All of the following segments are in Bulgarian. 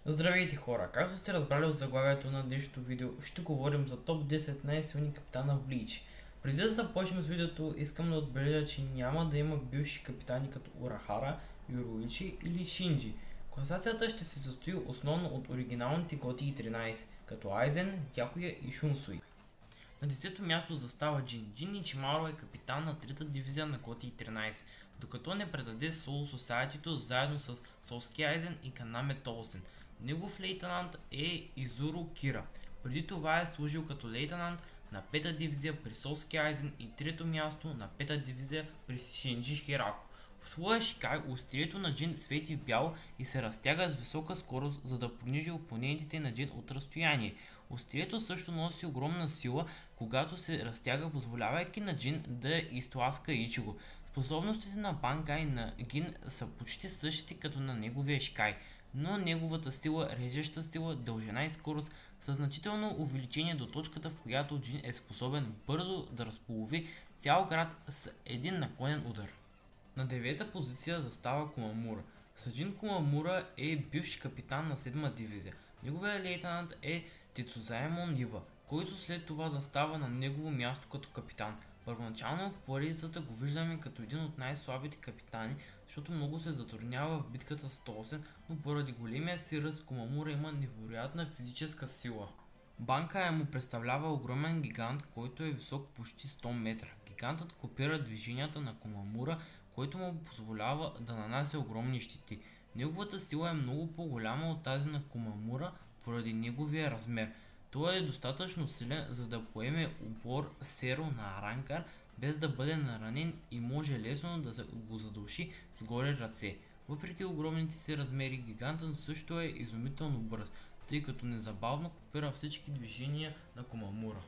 Здравейте хора! Както сте разбрали от заглавието на днешното видео, ще говорим за топ 10 най-силни капитана в Блич. Преди да започнем с видеото, искам да отбележа, че няма да има бивши капитани като Урахара, Юруичи или Шинджи. Класацията ще се състои основно от оригиналните Готи 13, като Айзен, Дякуя и Шунсуи. На 10-то място застава Джин. Джин Ичимаро е капитан на 3-та дивизия на Готи 13, докато не предаде Soul Society заедно с Соски Айзен и Канаме Толсен. Негов лейтенант е Изуро Кира. Преди това е служил като лейтенант на 5-та дивизия при Соски Айзен и 3-то място на 5-та дивизия при Шинджи Хирако. В своя Шикай острието на Джин свети в бяло и се разтяга с висока скорост, за да понижи опонентите на Джин от разстояние. Острието също носи огромна сила, когато се разтяга, позволявайки на Джин да изтласка Ичиго. Способностите на Банкай на Гин са почти същите като на неговия Шикай, но неговата сила, режеща сила, дължина и скорост са значително увеличение до точката, в която Джин е способен бързо да разполови цял град с един наклонен удар. На 9-та позиция застава Кумамура. Саджин Кумамура е бивш капитан на 7-ма дивизия. Неговият лейтенант е Тецузаемон Ниба, който след това застава на негово място като капитан. Първоначално в поредицата го виждаме като един от най-слабите капитани, защото много се затруднява в битката с Толсен, но поради големия си ръст Кумамура има невероятна физическа сила. Банкай му представлява огромен гигант, който е висок почти 100 метра. Гигантът копира движенията на Кумамура, който му позволява да нанася огромни щити. Неговата сила е много по-голяма от тази на Кумамура поради неговия размер. Той е достатъчно силен, за да поеме упор Серо на Аранкар без да бъде наранен и може лесно да го задуши с горе ръце. Въпреки огромните си размери, гигантът също е изумително бърз, тъй като незабавно копира всички движения на Кумамура.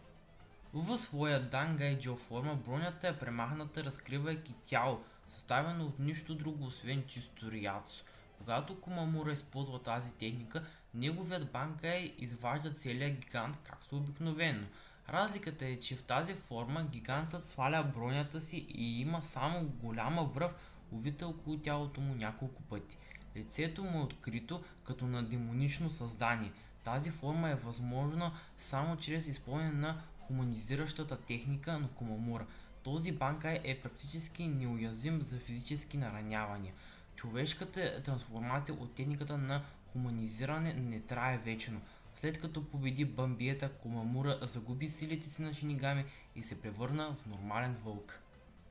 В своя Дангайджо форма бронята е премахната, разкривайки тяло, съставено от нищо друго освен чисто риацо. Когато Кумамура използва тази техника, неговият Банкай изважда целият гигант както обикновено. Разликата е, че в тази форма гигантът сваля бронята си и има само голяма връв, увита около тялото му няколко пъти. Лицето му е открито като на демонично създание. Тази форма е възможна само чрез изпълнение на хуманизиращата техника на Кумамура. Този Банкай е практически неуязвим за физически наранявания. Човешката трансформация от техниката на хуманизиране не трае вечно. След като победи Бамбиета, Кумамура загуби силите си на Шинигами и се превърна в нормален вълк.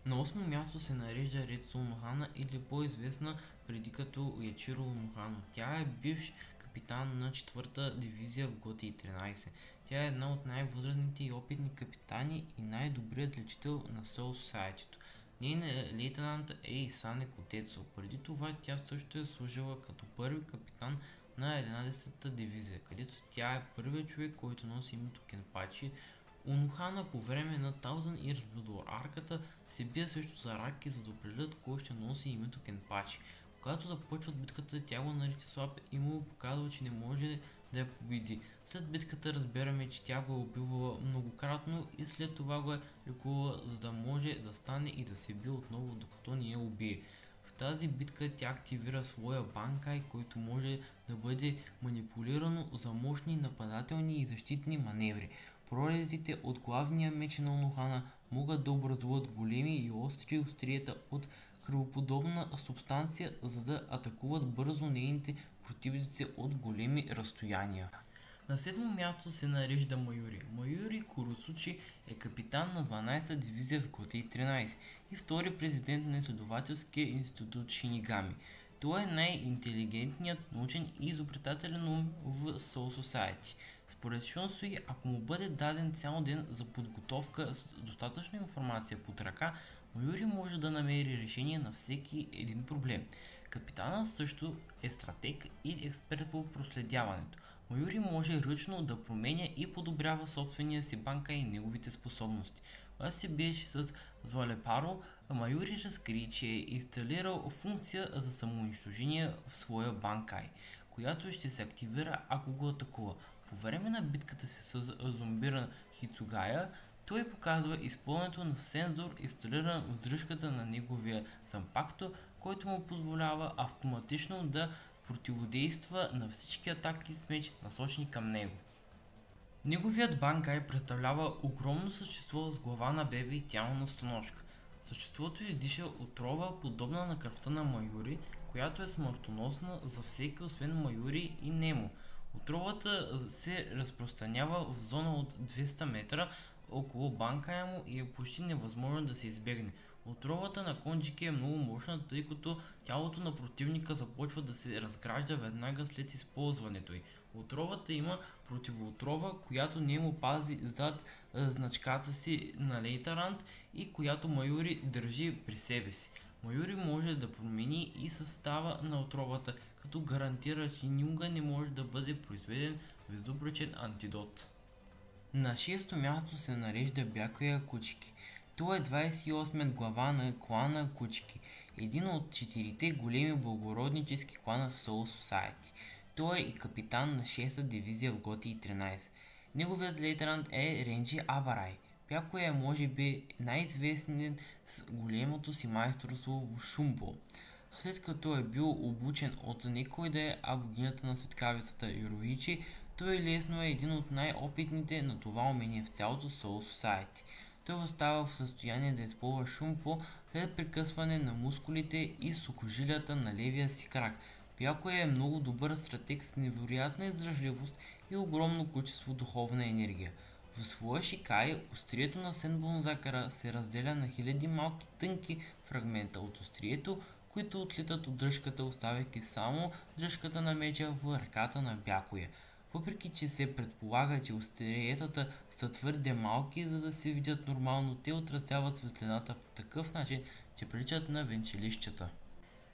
На 8-мо място се нарежда Рецу Онохана, или по-известна преди като Ячиро Онохана. Тя е бивш капитан на 4-та дивизия в Готи 13. Тя е една от най-възрастните и опитни капитани и най-добрият лечител на Soul Society. Нейният лейтенант е Исане Котецо. Преди това тя също е служила като първи капитан на 11-та дивизия, където тя е първият човек, който носи името Кенпачи. Онохана по време на Thousand Years Blood War арката се бие също за раки, за да определят кой ще носи името Кенпачи. Когато започват битката, тя го нарича слаб и му показва, че не може да я победи. След битката разбираме, че тя го е убивала многократно и след това го е лекувала, за да може да стане и да се бие отново, докато не я убие. В тази битка тя активира своя Банкай, който може да бъде манипулирано за мощни нападателни и защитни маневри. Прорезите от главния меч на Онохана могат да образуват големи и остри остриета от кръвоподобна субстанция, за да атакуват бързо нейните противници от големи разстояния. На 7-мо място се нарежда Майори. Майори Куроцучи е капитан на 12-та дивизия в Готи 13 и втори президент на изследователския институт Шинигами. Той е най-интелигентният научен и изобретателен ум в Soul Society. Според Шунсуи, ако му бъде даден цял ден за подготовка с достатъчно информация под ръка, Майори може да намери решение на всеки един проблем. Капитанът също е стратег и експерт по проследяването. Майори може ръчно да променя и подобрява собствения си Банкай и неговите способности. Когато се биеше с Звалепаро, Майори разкри, че е инсталирал функция за самоунищожение в своя Банкай, която ще се активира ако го атакува. По време на битката си с зомбира Хицугая, той показва изпълнението на сензор, инсталиран в дръжката на неговия Занпакто, който му позволява автоматично да противодейства на всички атаки с меч, насочени към него. Неговият банкай представлява огромно същество с глава на бебе и тяло на стоножка. Съществото издиша отрова, подобна на кръвта на Майори, която е смъртоносна за всеки освен Майори и Немо. Отровата се разпространява в зона от 200 метра около банкая му и е почти невъзможно да се избегне. Отровата на Конджики е много мощна, тъй като тялото на противника започва да се разгражда веднага след използването й. Отровата има противоотрова, която не му пази зад значката си на Лейтарант и която Майори държи при себе си. Майори може да промени и състава на отровата, като гарантира, че никога не може да бъде произведен безупречен антидот. На 6-то място се нарежда Бякуя Кучики. Той е 28-ят глава на клана Кучики, един от 4-те големи благороднически клана в Soul Society. Той е и капитан на 6-та дивизия в Готи 13. Неговият лейтенант е Ренджи Абарай. Бякуя е може би най-известен с големото си майсторство в Шумбо. След като е бил обучен от никой да е богинята на светкавицата Юроичи, той лесно е един от най-опитните на това умение в цялото Soul Society. Той остава в състояние да използва Шумпо след прекъсване на мускулите и сухожилията на левия си крак. Бякуя е много добър стратег с невероятна издръжливост и огромно количество духовна енергия. В своя шикай, острието на Сенбонзакъра се разделя на хиляди малки тънки фрагмента от острието, които отлитат от дръжката, оставяйки само дръжката на меча в ръката на Бякуя. Въпреки че се предполага, че остриетата са твърде малки, за да се видят нормално, те отразяват светлината по такъв начин, че приличат на венчелищата.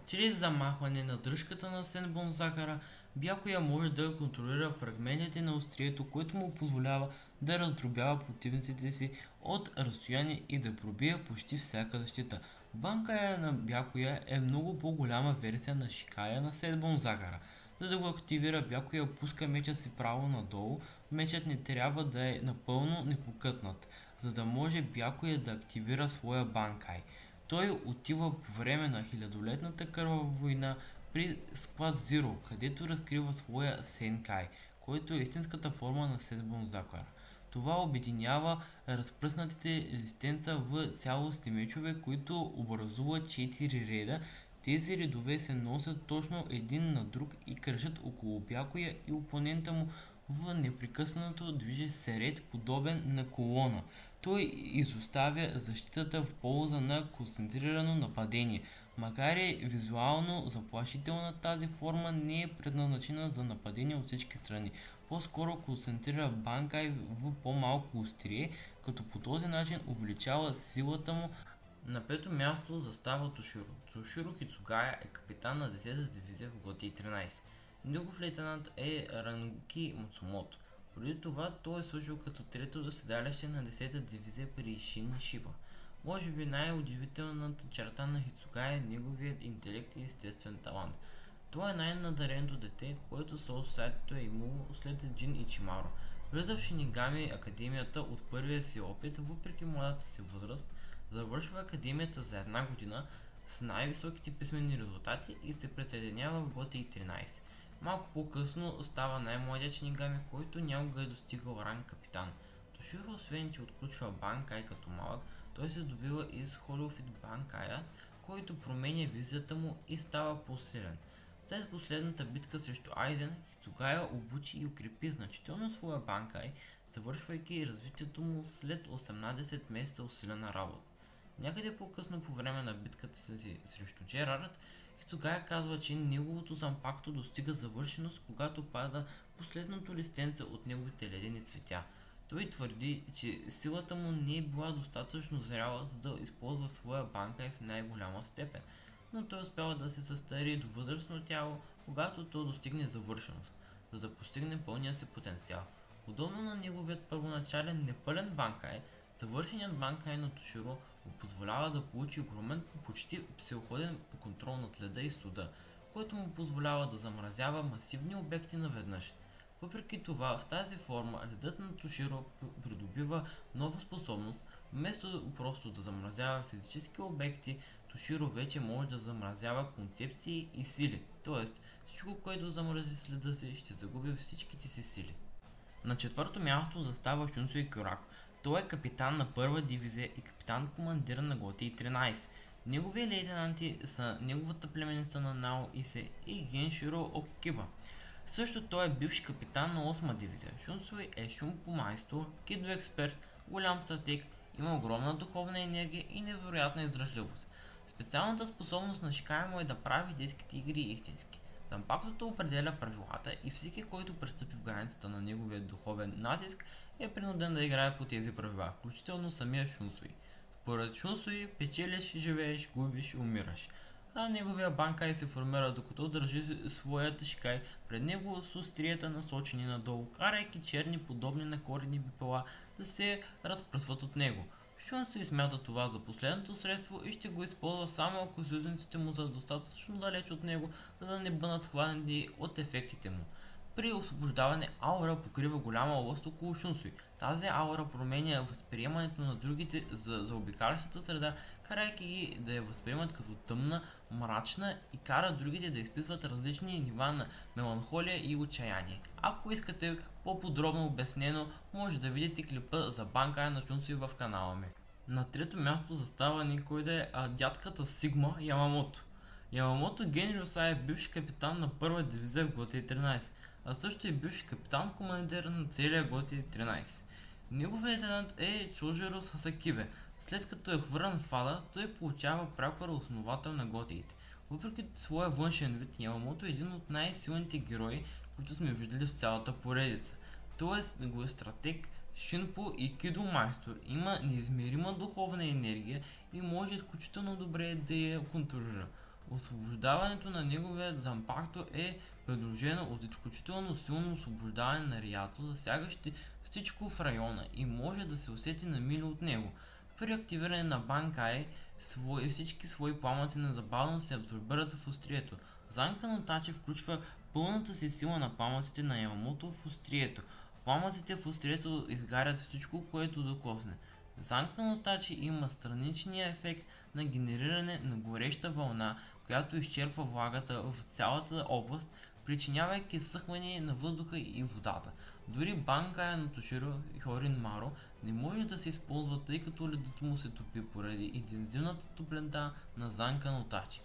Чрез замахване на дръжката на Сенбонзакъра, Бякуя може да контролира фрагментите на острието, което му позволява да раздробява противниците си от разстояние и да пробие почти всяка защита. Банкая на Бякуя е много по-голяма версия на шикая на Сенбонзакъра. За да го активира, Бякуя пуска меча си право надолу, мечът не трябва да е напълно непокътнат, за да може Бякуя да активира своя банкай. Той отива по време на хилядолетната кървава война при Склад Зиро, където разкрива своя Сенкай, който е истинската форма на Сенбонзакъра. Това обединява разпръснатите резистенца в цялостни мечове, които образуват 4 реда. Тези редове се носят точно един на друг и кръжат около Бякуя и опонента му в непрекъснато движи се ред, подобен на колона. Той изоставя защитата в полза на концентрирано нападение. Макар и визуално заплашителна, тази форма не е предназначена за нападение от всички страни. По-скоро концентрира банкай в по-малко острие, като по този начин увеличава силата му. На 5-то място застава Тоширо. Тоширо Хицугая е капитан на 10-та дивизия в Готи 13. Негов лейтенант е Рангуки Мацумото. Преди това той е служил като трето седалище на 10-та дивизия при Шин Шиба. Може би най-удивителната черта на Хицугая е неговият интелект и естествен талант. Това е най-надареното дете, което Soul Society е имало след Джин Ичимаро. Влиза в Шинигами академията от първия си опит, въпреки младата си възраст, завършва академията за една година с най-високите писмени резултати и се присъединява в Готи 13. Малко по-късно става най-младият Шинигами, който някога е достигал ранг капитан. Тоширо, освен че отключва банкай като малък, той се добива из Холиофит банкая, който променя визията му и става по-силен. След последната битка срещу Айден, Хицугая обучи и укрепи значително своя банкай, завършвайки развитието му след 18 месеца усилена работа. Някъде по-късно по време на битката си срещу Джерард, Хицугая казва, че неговото зампакто достига завършеност, когато пада последното листенце от неговите ледени цветя. Той твърди, че силата му не е била достатъчно зряла, за да използва своя банкай в най-голяма степен, но той успява да се състари до възрастно тяло, когато то достигне завършеност, за да постигне пълния си потенциал. Подобно на неговият първоначален непълен банкай, завършеният банкай на Тоширо му позволява да получи огромен, почти психоходен контрол над леда и студа, който му позволява да замразява масивни обекти наведнъж. Въпреки това, в тази форма ледът на Тоширо придобива нова способност. Вместо просто да замразява физически обекти, Тоширо вече може да замразява концепции и сили, т.е. всичко, което замрази следа си, ще загуби всичките си сили. На четвърто място застава Шунсуи Кюрако. Той е капитан на първа дивизия и капитан-командир на Готи 13. Негови лейтенанти са неговата племеница на Нао Исе и Генширо Окикиба. Също той е бивш капитан на 8 дивизия. Шунсуи е шумпо майстор, кидо експерт, голям стратег, има огромна духовна енергия и невероятна издръжливост. Специалната способност на Шикаемо е да прави детските игри истински. Занпактото определя правилата и всеки, който пристъпи в границата на неговия духовен натиск, е принуден да играе по тези правила, включително самия Шунсуи. Според Шунсуи печелиш, живееш, губиш, умираш. А неговия банкай се формира докато държи своята шикай пред него с острията насочени надолу, карайки черни подобни на корени бипела да се разпръсват от него. Шунсуи смята това за последното средство и ще го използва само ако съюзниците му са достатъчно далеч от него, за да не бъдат хванати от ефектите му. При освобождаване аура покрива голяма област около Шунсуи. Тази аура променя възприемането на другите за заобикалящата среда, карайки ги да я възприемат като тъмна, мрачна и кара другите да изпитват различни нива на меланхолия и отчаяние. Ако искате по-подробно обяснено, може да видите клипа за банкая на Шунсуи в канала ми. На трето място застава никой да е дядката Сигма Ямамото. Ямамото Генриуса е бивш капитан на първа дивизия в Готи 13, а също и бивш капитан-командир на целия Готи 13. Неговият лейтенант е Чожиро Сасакибе. След като е хвърлен в ада, той получава прякор основател на готиите. Въпреки своя външен вид, Ямамото е един от най-силните герои, които сме виждали в цялата поредица. Той е стратег, шинпо и кидо майстор, има неизмерима духовна енергия и може изключително добре да я контролира. Освобождаването на неговия Занпакто е придружено от изключително силно освобождаване на Риато, засягащи всичко в района и може да се усети на мили от него. При активиране на Банкай, всички свои пламъци незабавно се абсорбират в острието. Занка Нотачи включва пълната си сила на пламъците на Ямамото в острието. Пламъците в острието изгарят всичко, което докосне. Занка Нотачи има страничния ефект на генериране на гореща вълна, която изчерпва влагата в цялата област, причинявайки съхване на въздуха и водата. Дори банкая на Тоширо Хорин Маро не може да се използва, тъй като ледът му се топи поради интензивната топлинта на Занка Нотачи.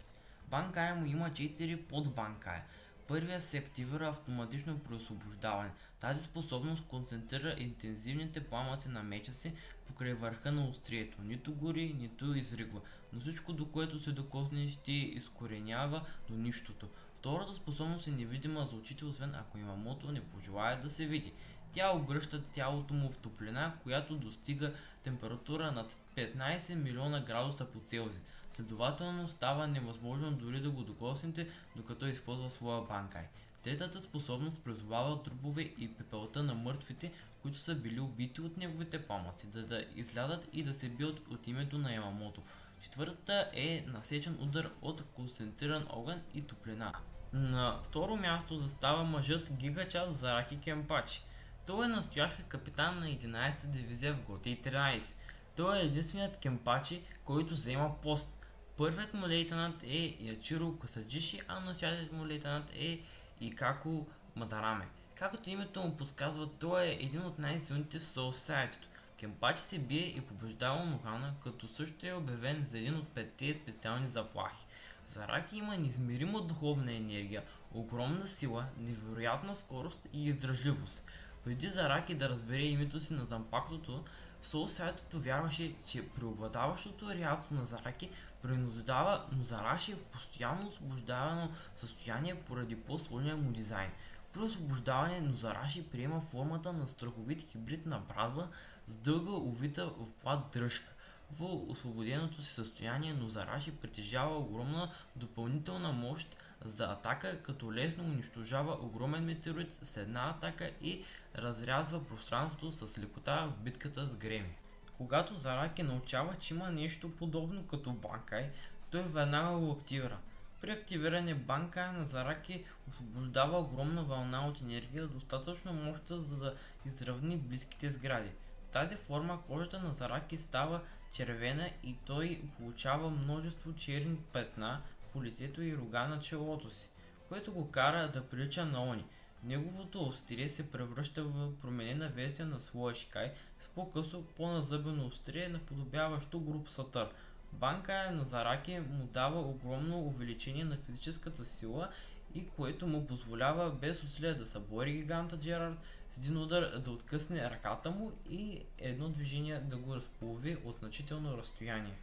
Банкая му има 4 подбанкая. Първия се активира автоматично при освобождаване. Тази способност концентрира интензивните пламъци на меча си покрай върха на острието. Нито гори, нито изригва, но всичко, до което се докосне, ще изкоренява до нищото. Втората способност е невидима за очите, освен ако Ямамото не пожелае да се види. Тя обръща тялото му в топлина, която достига температура над 15 милиона градуса по Целзий. Следователно става невъзможно дори да го докоснете, докато използва своя банкай. Третата способност призовава трупове и пепелта на мъртвите, които са били убити от неговите пламъци, да излязат и да се бият от името на Ямамото. Четвъртата е насечен удар от концентриран огън и топлина. На второ място застава мъжът Гигача Зараки Кенпачи. Той е настоящ капитан на 11-та дивизия в Готи 13. Той е единственият Кенпачи, който заема пост. Първият му лейтенант е Ячиро Касаджиши, а настоящият му лейтенант е Икако Мадараме. Както името му подсказва, той е един от най-силните в Soul Society. Кенпачи се бие и побеждава Ногана, като също е обявен за един от 5 специални заплахи. Зараки има неизмерима духовна енергия, огромна сила, невероятна скорост и издръжливост. Преди Зараки да разбере името си на Занпактото, Soul Society вярваше, че преобладаващото реакция на Зараки принуждава Нозараши в постоянно освобождавано състояние поради по-сложния му дизайн. При освобождаване Нозараши приема формата на страховит хибрид на брадва с дълга увита в плат дръжка. В освободеното си състояние Нозараши притежава огромна допълнителна мощ за атака, като лесно унищожава огромен метеорит с една атака и разрязва пространството с лекота в битката с Греми. Когато Зараки научава, че има нещо подобно като банкай, той веднага го активира. При активиране банкая на Зараки освобождава огромна вълна от енергия, достатъчно мощна, за да изравни близките сгради. тази форма кожата на Зараки става червена и той получава множество черни петна по лицето и рога на челото си, което го кара да прилича на Они. Неговото острие се превръща в променена версия на своя Шикай с по-късо, по-назъбено острие, наподобяващо груб сатър. Банкая на Зараки му дава огромно увеличение на физическата сила и което му позволява без усилия да събори гиганта Джерард, с един удар да откъсне ръката му и едно движение да го разполови от значително разстояние.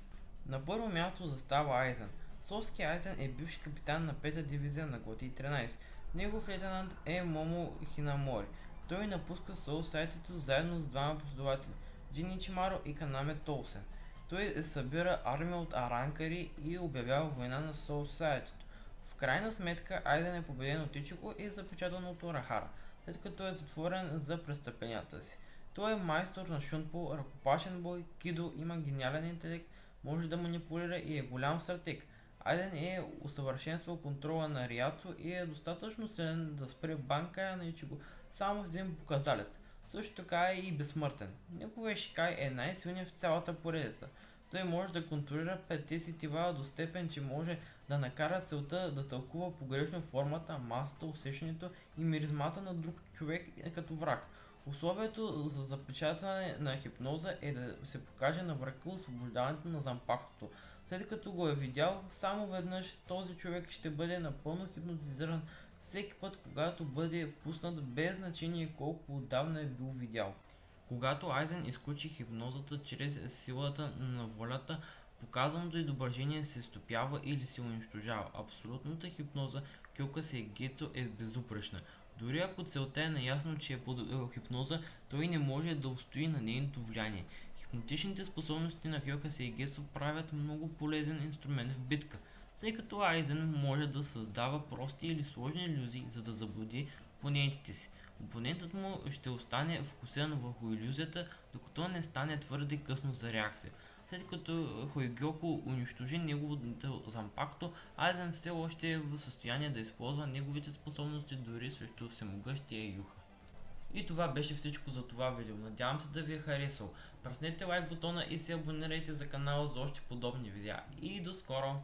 На първо място застава Айзен. Соски Айзен е бивш капитан на 5-та дивизия на Готи 13. Негов лейтенант е Момо Хинамори. Той напуска Soul Society заедно с двама последователи – Джин Ичимаро и Канаме Толсен. Той събира армия от аранкари и обявява война на Soul Society. В крайна сметка Айзен е победен от Ичико и запечатан от Урахара, след като е затворен за престъпленията си. Той е майстор на шунпо, ръкопашен бой, кидо, има гениален интелект, може да манипулира и е голям стратег. Айден е усъвършенствал контрола на Риато и е достатъчно силен да спре Банкая на Ичиго само с един показалец. Също така е и безсмъртен. Неговия Шикай е най-силният в цялата поредица. Той може да контролира 5-те сетива до степен, че може да накара целта да тълкува погрешно формата, масата, усещането и миризмата на друг човек като враг. Условието за запечатване на хипноза е да се покаже на врага освобождаването на Занпактото. След като го е видял, само веднъж този човек ще бъде напълно хипнотизиран всеки път, когато бъде пуснат без значение колко отдавна е бил видял. Когато Айзен изключи хипнозата чрез силата на волята, показаното изображение се стопява или се унищожава. Абсолютната хипноза Кьокасейгецу е безупречна. Дори ако целта е наясно, че е под хипноза, той не може да устои на нейното влияние. Хипнотичните способности на Кьокасейгецу правят много полезен инструмент в битка, тъй като Айзен може да създава прости или сложни илюзии, за да заблуди опонентите си. Опонентът му ще остане фокусиран върху илюзията, докато не стане твърде късно за реакция. След като Хойгьоко унищожи неговото Занпакто, Айзен все още е в състояние да използва неговите способности дори срещу всемогъщия Юха. И това беше всичко за това видео. Надявам се да ви е харесало. Пръснете лайк бутона и се абонирайте за канала за още подобни видеа. И до скоро!